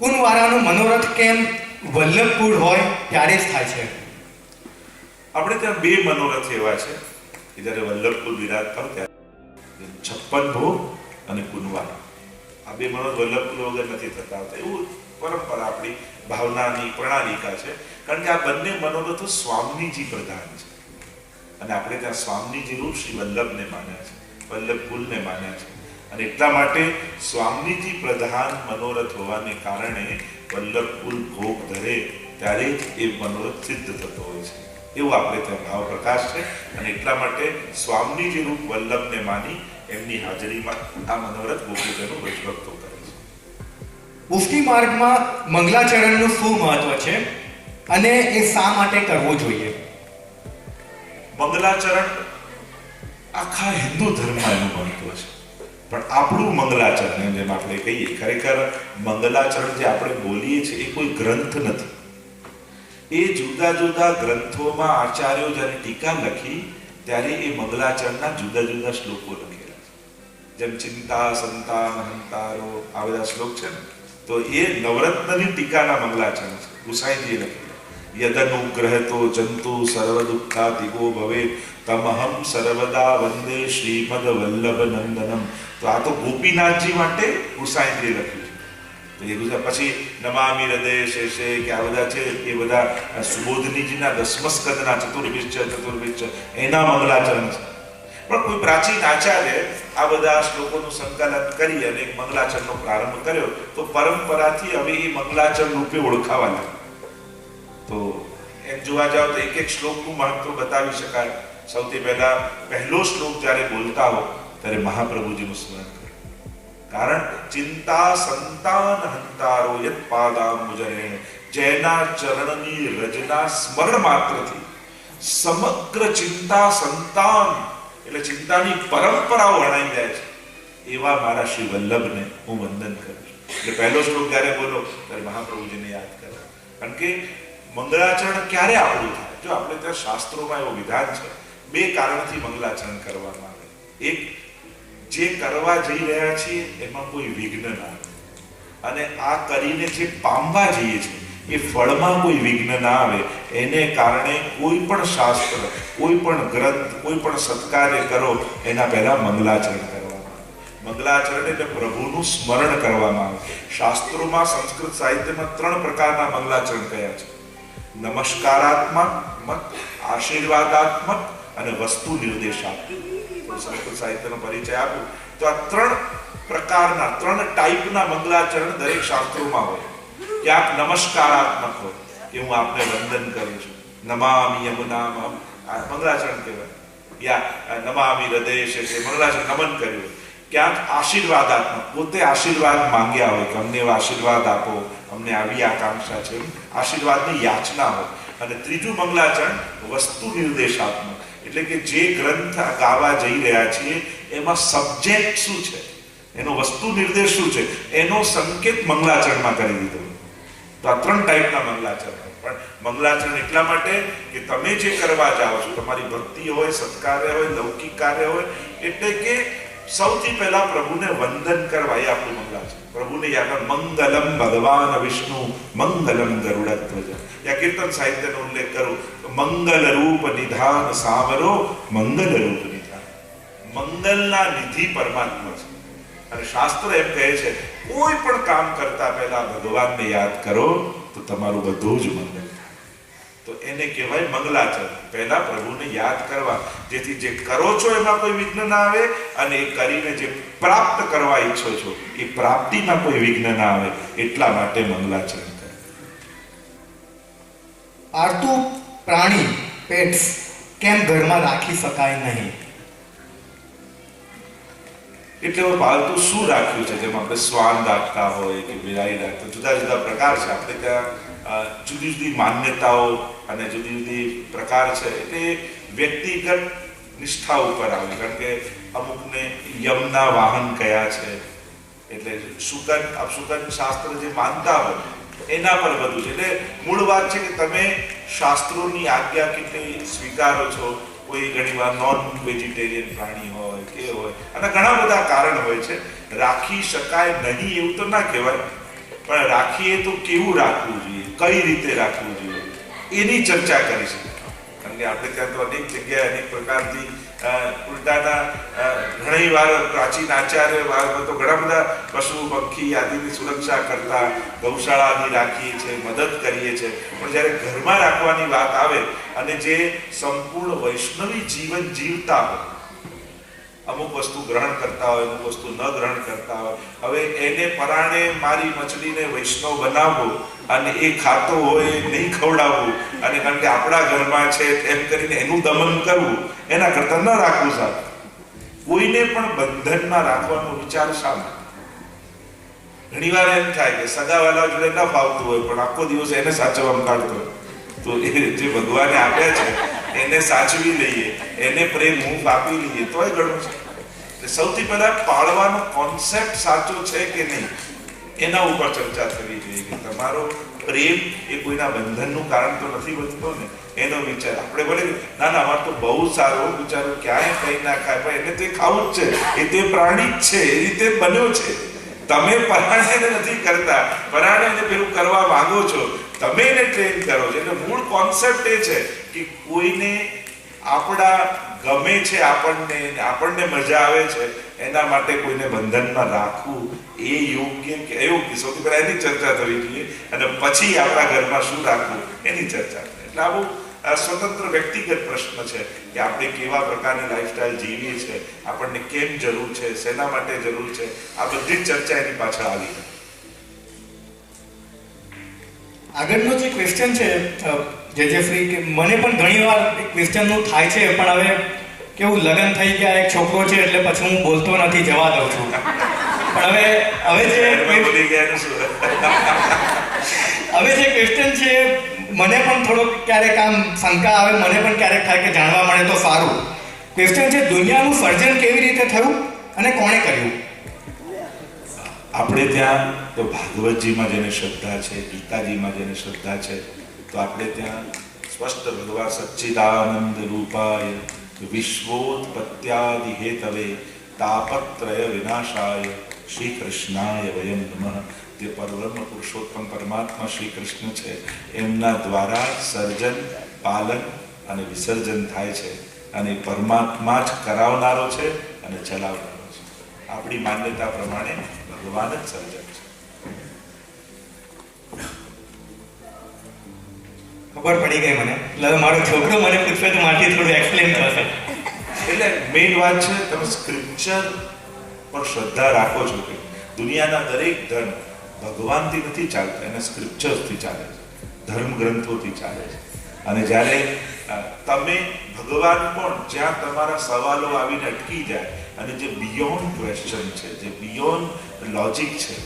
કુંવરવાનો મનોરથ કેમ વલ્લભકુળ હોય ત્યારે જ થાય છે? આપણે ત્યાં બે મનોરથ એવા છે કે જ્યારે વલ્લભકુળ બિરાજતા હોય ત્યારે 56 ભોગ અને કુંવર, આ બે મનોરથ વલ્લભકુળ વગર નથી થતા. એવું પરંપરા આપણી ભાવનાની પ્રણાલિકા છે. કારણ કે આ બંને મનોરથો સ્વામીજી પ્રધાન છે અને આપણે ત્યાં સ્વામીજી રૂપ શ્રી વલ્લભને માન્યા છે, વલ્લભકુળને માન્યા છે. અને એટલા માટે સ્વામીજી પ્રધાન મનોરથ હોવાને કારણે વલ્લભકુળ ભોગ ધરે ત્યારે જ એ મનોરથ સિદ્ધ થતો હોય છે, એવું આપણે ત્યાં ભાવ પ્રકાશ છે. અને એટલા માટે સ્વામીજી રૂપ વલ્લભને માની એમની હાજરીમાં આ મનોરથ ગોપીજનો વૈષ્ણવતો કરે છે. પુષ્ટિ માર્ગમાં મંગલાચરણનું શું મહત્વ છે અને એ શા માટે કરવો જોઈએ? મંગલાચરણ આખા હિન્દુ ધર્મમાં એનું મહત્વ છે, પણ આપણું મંગલાચરણ જેમ આપણે કહીએ, ખરેખર મંગલાચરણ જે આપણે બોલીએ છીએ એ કોઈ ગ્રંથ નથી. એ જુદા જુદા ગ્રંથોમાં આચાર્યો જ્યારે ટીકા લખી ત્યારે એ મંગલાચરણના જુદા જુદા શ્લોકો લખેલા છે. જેમ ચિંતા સંતાન હંતારો આ બધા શ્લોક છે ને, તો એ નવરત્નની ટીકાના મંગલાચરણ છે, ગુસાઈજીએ લખેલા. યદનુગ્રહતો જંતુ સર્વ દુઃખાતિગો ભવે તમહમ સર્વદા વંદે શ્રીમદ વલ્લભ નંદનમ. તો આ તો ગોપીનાથજી માટે ગુસાઈજીએ લખ્યું છે. તો એ ગુજરાત પછી નમામિ હૃદય શેષે કે આ બધા છે એ બધા સુબોધનીજીના દસમસ્કંદના ચતુર્વિશ એના મંગલાચરણ છે. પણ કોઈ પ્રાચીન આચાર્ય આ બધા શ્લોકોનું સંકલન કરી અને એક મંગલાચરણનો પ્રારંભ કર્યો તો પરંપરાથી હવે એ મંગલાચરણ રૂપે ઓળખાવા લાગ્યું. તો એમ જોવા જાવ તો એક એક શ્લોકનું મહત્વ બતાવી શકાય. સૌથી પહેલો શ્લોક જ્યારે બોલતા હો ત્યારે મહાપ્રભુજીનું સ્મરણ કરો. કારણ ચિંતા સંતાન હંતારો યત પાદાંબુજરેણ, જેના ચરણની રજના સ્મરણ માત્રથી સમગ્ર ચિંતા સંતાન એટલે ચિંતાની પરંપરાઓ વણાઈ જાય છે, એવા મારા શ્રી વલ્લભને હું વંદન કરું છું. એટલે પહેલો શ્લોક જ્યારે બોલો ત્યારે મહાપ્રભુજીને યાદ કરો. કારણ કે મંગલાચરણ ક્યારે આપણું થાય? જો આપણે ત્યાં શાસ્ત્રોમાં એવો વિધાન છે, બે કારણથી મંગલાચરણ કરવામાં આવે. એક, જે કરવા જઈ રહ્યા છીએ એમાં કોઈ વિઘ્ન ના આવે, અને આ કરીને જે પામવા જઈએ છીએ એ ફળમાં કોઈ વિઘ્ન ના આવે. એને કારણે કોઈ પણ શાસ્ત્ર, કોઈ પણ ગ્રંથ, કોઈ પણ સત્કાર્ય કરો એના પહેલા મંગલાચરણ કરવામાં આવે. મંગલાચરણ એટલે પ્રભુનું સ્મરણ કરવામાં આવે. શાસ્ત્રોમાં સંસ્કૃત સાહિત્યમાં 3 પ્રકારના મંગલાચરણ કયા છે: નમસ્કારાત્મક, આશીર્વાદાત્મક અને વસ્તુ નિર્દેશાત્મક. સંસ્કૃત સાહિત્યનો પરિચય આપું તો આ 3 પ્રકારના 3 ટાઈપના મંગલાચરણ દરેક શાસ્ત્રોમાં હોય. ક્યાંક નમસ્કારાત્મક હોય કે હું આપને વંદન કરું છું, નમામિ યમુનામ, મંગલાચરણ કહેવાય. યા નમામિ હૃદય શેષે, મંગલાચરણ નમન કર્યું. ક્યાંક આશીર્વાદાત્મક, પોતે આશીર્વાદ માંગ્યા હોય કે અમને એવા આશીર્વાદ આપો, અમને આવી આકાંક્ષા છે, આશીર્વાદની યાચના હોય. અને ત્રીજું મંગલાચરણ વસ્તુ નિર્દેશાત્મક, એટલે કે જે ગ્રંથ ગાવા જઈ રહ્યા છીએ એમાં સબ્જેક્ટ શું છે, એનો વસ્તુ નિર્દેશ શું છે, એનો સંકેત મંગલાચરણમાં કરી દીધો. તો આ 3 ટાઈપના મંગલાચરણ. પણ મંગલાચરણ એટલા માટે કે તમે જે કરવા જાઓ છો, તમારી ભક્તિ હોય, સત્કાર્ય હોય, લૌકિક કાર્ય હોય, એટલે કે સૌથી પહેલા પ્રભુને વંદન કરવા, એ આપણું મંગલાચરણ. પ્રભુને યાદ, મંગલમ ભગવાન વિષ્ણુ મંગલમ ગરુડધ્વજ. યા કીર્તન સાહિત્યનો ઉલ્લેખ કરું તો મંગલ રૂપ નિધાન સામરો, મંગલ રૂપ નિધાન, મંગલના નિધિ પરમાત્મા છે. અને શાસ્ત્ર એમ કહે છે કોઈ પણ કામ કરતા પહેલા ભગવાનને યાદ કરો તો તમારું બધું જ મંગલ થાય. તો એને કહેવાય મંગલાચરણ. પહેલા પ્રભુને યાદ કરવા, જેથી જે કરો છો એમાં કોઈ વિઘ્ન ના આવે, અને એ કરીને જે પ્રાપ્ત કરવા ઈચ્છો છો એ પ્રાપ્તિમાં કોઈ વિઘ્ન ના આવે. એટલા માટે મંગલાચરણ કરે. પાળતું પ્રાણી પેટ્સ કેમ ઘરમાં રાખી શકાય નહીં? એટલે પાલતું શું રાખ્યું છે? જેમ આપણે શ્વાન રાખતા હોય કે બિલાડી રાખતા, જુદા જુદા પ્રકાર છે. આપણે ત્યાં જુદી જુદી માન્યતાઓ અને જુદી જુદી પ્રકાર છે. એટલે વ્યક્તિગત નિષ્ઠા ઉપર આવે. કારણ કે અમુકને યમના વાહન કયા છે, એટલે શુકન શાસ્ત્ર જે માનતા હોય એના પર બધું છે. એટલે મૂળ વાત છે કે તમે શાસ્ત્રોની આજ્ઞા કેટલી સ્વીકારો છો, કોઈ ઘણીવાર નોન વેજીટેરિયન પ્રાણી હોય કે હોય, અને ઘણા બધા કારણ હોય છે. રાખી શકાય નહીં એવું તો ના કહેવાય, પણ રાખીએ તો કેવું રાખવું જોઈએ, કઈ રીતે રાખવું જોઈએ, એની ચર્ચા કરી છે. કારણ કે આપણે ત્યાં તો અનેક જગ્યાએ અનેક પ્રકારની ઉલટાના ઘણી વાર પ્રાચીન આચાર્ય વાળમાં તો ઘણા બધા પશુ પક્ષી આદિની સુરક્ષા કરતા ગૌશાળા આદિ રાખીએ છીએ, મદદ કરીએ છીએ. પણ જ્યારે ઘરમાં રાખવાની વાત આવે અને જે સંપૂર્ણ વૈષ્ણવી જીવન જીવતા હોય, અમુક વસ્તુ ગ્રહણ કરતા હોય, અમુક વસ્તુ ન ગ્રહણ કરતા હોય, હવે એને પરાણે મારી મછલીને વૈષ્ણવ બનાવવો અને એ ખાતો હોય નહીં ખવડાવવું, અને કારણ કે આપણા ઘરમાં છે એમ કરીને એનું દમન કરવું, એના કરતાં ન રાખવું સારું. કોઈને પણ બંધનમાં રાખવાનો વિચાર શા માટે? ઘણીવાર એમ થાય કે સગાવાલા જોડે ન ફાવતું હોય પણ આખો દિવસ એને સાચવવામાં કાઢતો હોય, તો એ જે ભગવાને આપ્યા છે એને સાચવી લઈએ, એને પ્રેમ હું આપી લઈએ તોય ઘણું છે. સૌથી પહેલા પાળવાનો કોન્સેપ્ટ સાચો છે કે નહીં એના ઉપર ચર્ચા થવી જોઈએ કે તમારો પ્રેમ એ કોઈના બંધનનું કારણ તો નથી બનતો ને, એનો વિચાર. આપણે બોલે ના ના અમારે તો બહુ સારો વિચારો, ક્યાંય કઈ ના ખાય, પણ એને તે ખાવું જ છે, એ તે પ્રાણી જ છે, એ રીતે બન્યો છે. તમે પરાણે નથી કરતા, પરાણે પેલું કરવા માંગો છો, તમે એને ટ્રેન કરો છો. એટલે મૂળ કોન્સેપ્ટ એ છે કે કોઈને આપણા ગમે છે, આપણને મજા આવે છે, એના માટે કોઈને બંધનમાં રાખવું એ યોગ્ય કે અયોગ્ય, સૌથી પહેલા એની ચર્ચા થવી જોઈએ, અને પછી આપણા ઘરમાં શું રાખવું એની ચર્ચા. એટલે આ બહુ સ્વતંત્ર વ્યક્તિગત પ્રશ્ન છે કે આપણે કેવા પ્રકારની લાઈફસ્ટાઈલ જીવીએ છીએ, આપણને કેમ જરૂર છે, શેના માટે જરૂર છે, આ બધી જ ચર્ચા એની પાછળ આવી. આગળનો જે ક્વેશ્ચન છે જેજેશ્રી, કે મને પણ ઘણીવાર ક્વેશ્ચનનું થાય છે, પણ હવે કેવું લગ્ન થઈ ગયા, એક છોકરો છે એટલે પછી હું બોલતો નથી, જવા દઉં છું. પણ હવે જે ક્વેશ્ચન છે મને પણ થોડોક ક્યારેક આમ શંકા આવે, મને પણ ક્યારેક થાય કે જાણવા મળે તો સારું. ક્વેશ્ચન છે દુનિયાનું સર્જન કેવી રીતે થયું અને કોણે કર્યું? આપણે ત્યાં તો ભાગવતજીમાં જેને શ્રદ્ધા છે, ગીતાજીમાં જેને શ્રદ્ધા છે, તો આપણે ત્યાં સ્પષ્ટ ભગવાન સચ્ચિદાનંદ રૂપાય વિશ્વોત્પત્યાદિ હેતવે તાપત્રય વિનાશાય શ્રી કૃષ્ણાય વયમ નમઃ. જે પરબ્રહ્મ પુરુષોત્તમ પરમાત્મા શ્રી કૃષ્ણ છે, એમના દ્વારા સર્જન, પાલન અને વિસર્જન થાય છે, અને પરમાત્મા જ કરાવનારો છે અને ચલાવનારો છે. આપણી માન્યતા પ્રમાણે ભગવાન જ સર્જન છે. ખબર પડી ગઈ મને. એટલે મારો છોકરો મને પૂછે તો માથી થોડું એક્સપ્લેન થશે. એટલે મેઇન વાત છે તમે સ્ક્રિપ્ચર પર શ્રદ્ધા રાખો છો કે દુનિયાના દરેક ધર્મ ભગવાનથી નથી ચાલતા, એને સ્ક્રિપ્ચર્સથી ચાલે છે, ધર્મ ગ્રંથોથી ચાલે છે. અને જ્યારે તમે ભગવાન પણ જ્યાં તમારા સવાલો આવીને અટકી જાય અને જે બિયોન્ડ ક્વેશ્ચન છે, જે બિયોન્ડ લોજિક છે,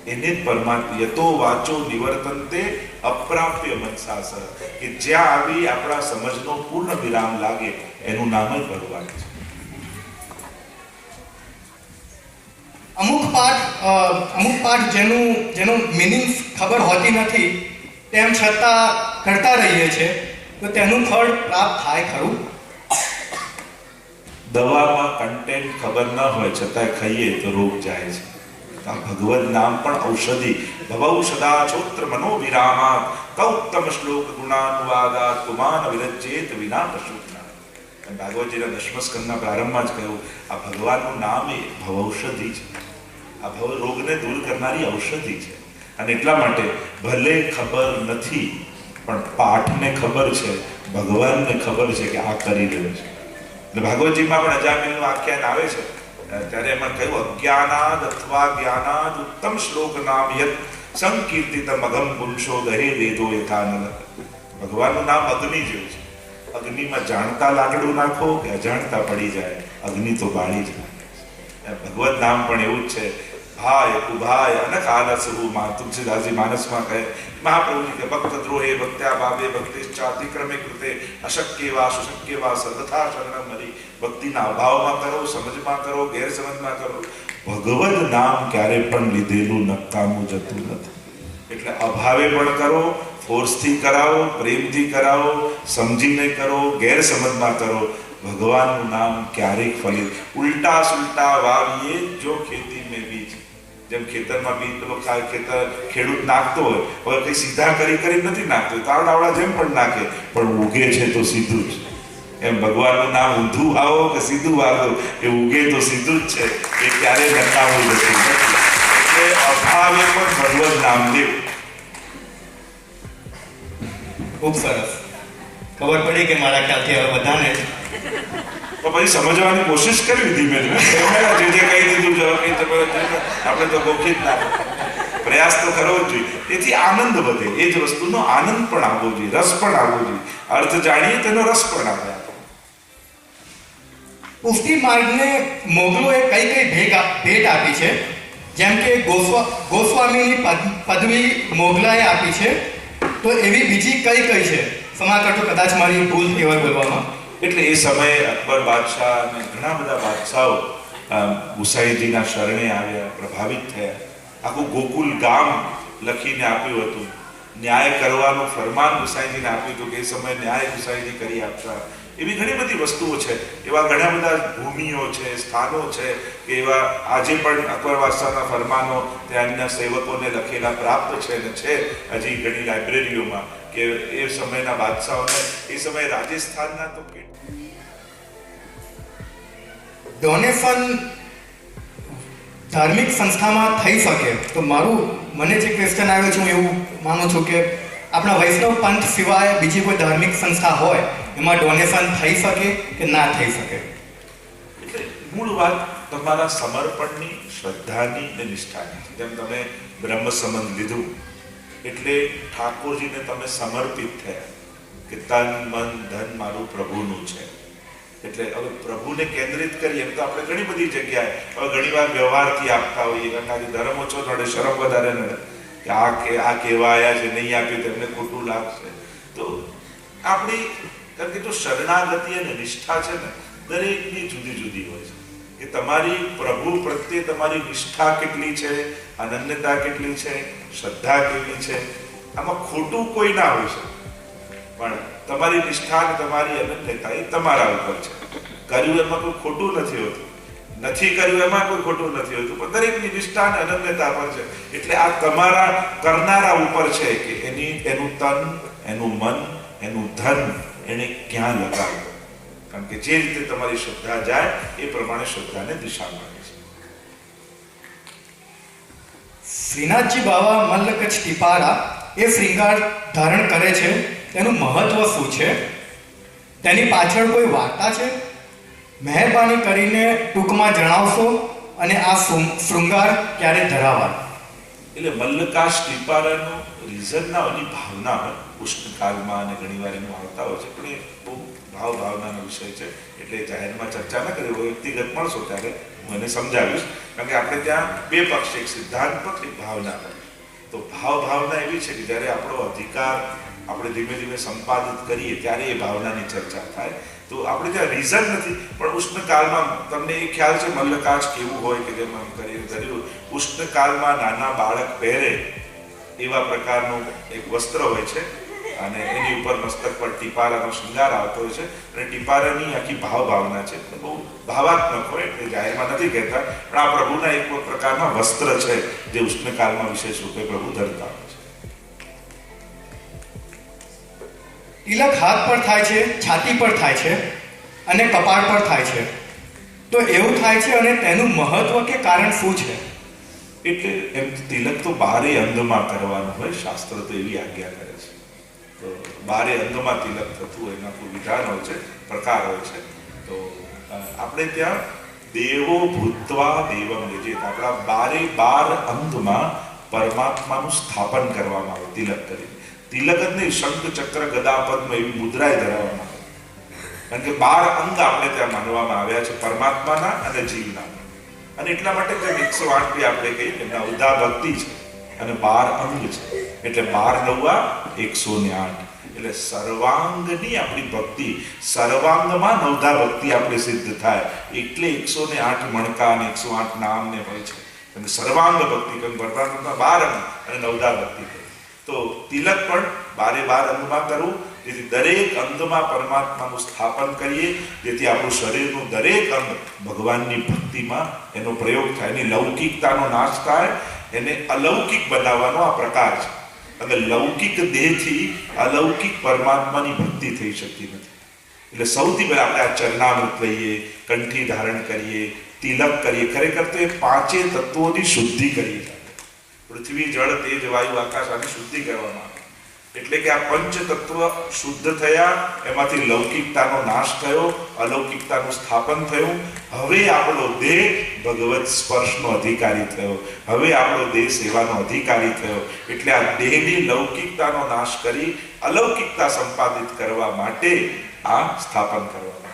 એને જ પરમાત્મા યતો વાચો નિવર્તન્તે અપ્રાપ્ય મનસાસર, કે જ્યાં આવી આપણા સમજનો પૂર્ણ વિરામ લાગે એનું નામ જ ભગવાન છે. અમુક પાઠ જેનું મિનિંગ ખબર હોતી નથી, તેમ છતાં કરતા રહીએ છીએ, તો તેનું ફળ પ્રાપ્ત થાય ખરું? દવામાં કન્ટેન્ટ ખબર ન હોય છતાં ખાઈએ તો રોગ જાય છે. આ ભગવદ નામ પણ ઔષધિ ભવૌષધા છોત્ર મનો વિરામાત કૌત્તમ શ્લોક ગુણાનુવાદાત કુમાન વિરજ્યેત વિના પશુના. ભાગવતજીના દશમ સ્કંદના પ્રારંભમાં જ કહ્યું આ ભગવાનનું નામ એ ભવૌષધિ છે, આ ભવ રોગને દૂર કરનારી ઔષધિ છે. અને એટલા માટે ભલે ખબર નથી પણ પાઠને ખબર છે, ભગવાનને ખબર છે કે આ કરી રહ્યો છે. એટલે ભાગવતજીમાં પણ અજામિલનું આખ્યાન આવે છે, ત્યારે એમાં કહ્યું અજ્ઞાનાદ અથવા જ્ઞાનાદ ઉત્તમ શ્લોક નામ યત સંકીર્તિતમ અગમ પુરુષો દહે વેદો યથાનલ. ભગવાનનું નામ અગ્નિ જેવું છે. અગ્નિમાં જાણતા લાકડું નાખો કે અજાણતા પડી જાય, અગ્નિ તો બાળી જાય. ભગવત નામ પણ એવું જ છે. ભાય કુભાય અનકાલસરુ માં તુલસીદાસજી માનસમાં કહે મહાપ્રભુજી કે ભક્ત દ્રોહે ભક્ત્યા ભાવે ભક્તિશ્ચાતિક્રમે કૃતે અશક્ય વા સુશક્ય વા સર્વથા શરણમ હરિ. ભક્તિના અભાવમાં કરો, સમજમાં કરો, ગેરસમજમાં કરો. ભગવદ નામ ક્યારે પણ લીધેલું નકામું જતું નથી. એટલે અભાવે પણ કરો, ફોર્સથી કરાવો, પ્રેમથી કરાવો, સમજીને કરો, ગેરસમજમાં કરો, ભગવાનનું નામ ક્યારેક ફલે. ઉલટા સુલટા વાવીએ જો ખેતી મેં બીજ. જેમ ખેતરમાં બીજ પેલો ખેડૂત નાખતો હોય, હવે કઈ સીધા કરી નથી નાખતો, તાવડાવડા જેમ પણ નાખે, પણ ઉગે છે તો સીધું જ. એમ ભગવાનનું નામ ઊંધું વાવો કે સીધું વાવો, એ ઉગે તો સીધું જ છે, એ ક્યારેય નકામું નથી. એટલે અભાવે પણ ભગવત નામ લેવું. ખૂબ સરસ. ખબર પડી કે મારા ખ્યાલથી હવે બધાને તો પછી સમજવાની કોશિશ કરવી ધીમે ધીમે. જે કહી દીધું આપણે તો ગોખી જ ના, પ્રયાસ તો કરવો જ જોઈએ. તેથી આનંદ વધે, એ જ વસ્તુનો આનંદ પણ આવવો જોઈએ, રસ પણ આવવો જોઈએ. અર્થ જાણીએ તેનો રસ પણ આવે. પુષ્ટિ માર્ગને મોગલોએ કઈ ભેટ આપી છે? જેમ કે ગોસ્વામીની પદવી મોગલાએ આપી છે, તો એવી બીજી કઈ છે? ક્ષમા કરજો કદાચ મારી ભૂલ થઈ હોય બોલવામાં. એટલે એ સમયે અકબર બાદશાહ અને ઘણા બધા બાદશાહો ગુસાઈજીના શરણે આવ્યા, પ્રભાવિત થયા. આખું ગોકુલ ગામ લખીને આપ્યું હતું. ન્યાય કરવાનું ફરમાન ગુસાઈજીને આપ્યું હતું કે એ સમયે ન્યાય ગુસાઈજી કરી આપતા. એવી ઘણી બધી વસ્તુઓ છે. એવા ઘણા બધા ભૂમિઓ છે, સ્થાનો છે કે એવા આજે પણ અકબર બાદશાહના ફરમાનો ત્યાંના સેવકોને લખેલા પ્રાપ્ત છે અને છે હજી ઘણી લાઇબ્રેરીઓમાં, કે એ સમયના બાદશાહોને એ સમયે રાજસ્થાનના તો ડોનેશન ધાર્મિક સંસ્થામાં થઈ શકે તો મને જે ક્વેશ્ચન આવ્યો છે, હું એવું માનું છું કે આપણા વૈષ્ણવ પંથ સિવાય બીજી કોઈ ધાર્મિક સંસ્થા હોય એમાં ડોનેશન થઈ શકે કે ના થઈ શકે? એટલે મૂળ વાત તમારા સમર્પણની, શ્રદ્ધાની અને નિષ્ઠાની. જેમ તમે બ્રહ્મ સંબંધ લીધું એટલે ઠાકોરજીને તમે સમર્પિત થયા કે તન મન ધન મારું પ્રભુનું છે. એટલે હવે પ્રભુને કેન્દ્રિત કરીએ તો આપણે ઘણી બધી જગ્યાએ હવે ઘણીવાર વ્યવહારથી આપતા હોઈએ, ઘણા ધર્મ ઓછો નડે, શરમ વધારે નડે કે આ કહેવા આવ્યા છે, નહીં આપ્યું તેમને ખોટું લાગશે. તો આપણી કારણ કે જો શરણાગતિ અને નિષ્ઠા છે ને, દરેકની જુદી જુદી હોય છે. કે તમારી પ્રભુ પ્રત્યે તમારી નિષ્ઠા કેટલી છે, અનન્યતા કેટલી છે, શ્રદ્ધા કેટલી છે, આમાં ખોટું કોઈ ના હોય છે. પણ તમારી નિષ્ઠા અને તમારી અનન્યતા એ તમારા ઉપર છે. કર્યું એમાં કોઈ ખોટું નથી હોતું, નથી કર્યું એમાં કોઈ ખોટું નથી હોતું, પણ દરેકની નિષ્ઠા અને અનન્યતા પર છે. એટલે આ તમારા કરનારા ઉપર છે કે એનું તન, એનું મન, એનું ધન એને ક્યાં લગાવ્યું. કારણ કે જે રીતે તમારી શ્રદ્ધા જાય એ પ્રમાણે શ્રદ્ધાને દિશા મળે છે. શ્રીનાથજી બાવા મલ્લકચ્છ ટીપારા એ શ્રૃંગાર ધારણ કરે છે, તેનું મહત્વ શું છે? તેની પાછળ કોઈ વાર્તા છે? મહેરબાની કરીને ટૂંકમાં જણાવશો. અને આ શૃંગાર ક્યારે ધરાવવા? એટલે મલ્લકાશ ટીપારાનું રીઝન ના એની ભાવના હોય, ઉષ્ણકાળમાં અને ઘણી વાર એનું આવતા હોય છે, પણ એ બહુ ભાવનાનો વિષય છે એટલે જાહેરમાં ચર્ચા ન કરી. વ્યક્તિગત મળશો ત્યારે હું એને સમજાવીશ. કારણ કે આપણે ત્યાં બે પક્ષ, એક સિદ્ધાંત પક્ષ, એક ભાવના પક્ષ. તો ભાવના એવી છે કે જ્યારે આપણો અધિકાર આપણે ધીમે ધીમે સંપાદિત કરીએ ત્યારે એ ભાવનાની ચર્ચા થાય. તો આપણે ત્યાં રીઝન નથી, પણ ઉષ્ણકાળમાં તમને એ ખ્યાલ છે મલ્લકાશ કેવું હોય કે જેમ કરીને ધર્યું ઉષ્ણકાળમાં નાના બાળક પહેરે એવા પ્રકારનું એક વસ્ત્ર હોય છે અને એની ઉપર મસ્તક પર ટીપારાનો શૃંગાર આવતો હોય છે. અને ટીપારાની આખી ભાવના છે, બહુ ભાવાત્મક હોય એટલે જાહેરમાં નથી કહેતા, પણ આ પ્રભુના એક પ્રકારના વસ્ત્ર છે જે ઉષ્ણકાળમાં વિશેષ રૂપે પ્રભુ ધરતા હોય છે. તિલક હાથ પર થાય છે, છાતી પર થાય છે અને કપાળ પર થાય છે. તો એવું થાય છે અને તેનું મહત્વ કે કારણ શું છે? એટલે એમ તિલક તો બારે અંગમાં કરવાનું હોય, શાસ્ત્ર તો એવી આજ્ઞા કરે છે. તો બારે અંગમાં તિલક થતું હોય, એના કોઈ વિધાન હોય છે, પ્રકાર હોય છે. તો આપણે ત્યાં દેવો ભૂતવા દેવમ યજેત, આપણા 12 અંગમાં પરમાત્માનું સ્થાપન કરવામાં આવે તિલક કરી. તિલક જ નહીં, શંખ ચક્ર ગદા પદ્મ એવી મુદ્રાએ ધરાવવામાં આવે. કારણ કે 12 અંગ આપણે ત્યાં માનવામાં આવ્યા છે પરમાત્માના અને જીવના. અને એટલા માટે કે 108 બી આપણે કહીએ એમના ઉદા ભક્તિ છે અને 12 અંગ છે. એટલે 12 નવા 108. એટલે સર્વાંગની આપણી ભક્તિ, સર્વાંગમાં નવધા ભક્તિ આપણે સિદ્ધ થાય. એટલે 108 મણકા અને 108 નામને હોય છે. અને સર્વાંગ ભક્તિ પરમાત્માના 12 અંગ અને નવધા ભક્તિ. તો તિલક પણ 12 અંગમાં કરવું જેથી દરેક અંગમાં પરમાત્માનું સ્થાપન કરીએ, જેથી આપણું શરીરનું દરેક અંગ ભગવાનની ભક્તિમાં એનો પ્રયોગ થાય, એની લૌકિકતાનો નાશ થાય, એને અલૌકિક બનાવવાનો આ પ્રકાર છે. અને લૌકિક દેહથી અલૌકિક પરમાત્માની ભક્તિ થઈ શકતી નથી. એટલે સૌથી પહેલા આપણે આ ચરણામૃત લઈએ, કંઠી ધારણ કરીએ, તિલક કરીએ, ખરેખર તો એ પાંચે તત્વોની શુદ્ધિ કરીએ છીએ. પૃથ્વી, જળ, તેજ, વાયુ, આકાશ આની શુદ્ધિ કરવામાં આવે. એટલે કે આ પંચ તત્વ શુદ્ધ થયા, એમાંથી લૌકિકતાનો નાશ થયો, અલૌકિકતાનું સ્થાપન થયું. હવે આપણો દેહ ભગવત સ્પર્શનો અધિકારી થયો, હવે આપણો દેહ સેવાનો અધિકારી થયો. એટલે આ દેહની લૌકિકતાનો નાશ કરી અલૌકિકતા સંપાદિત કરવા માટે આ સ્થાપન કરવામાં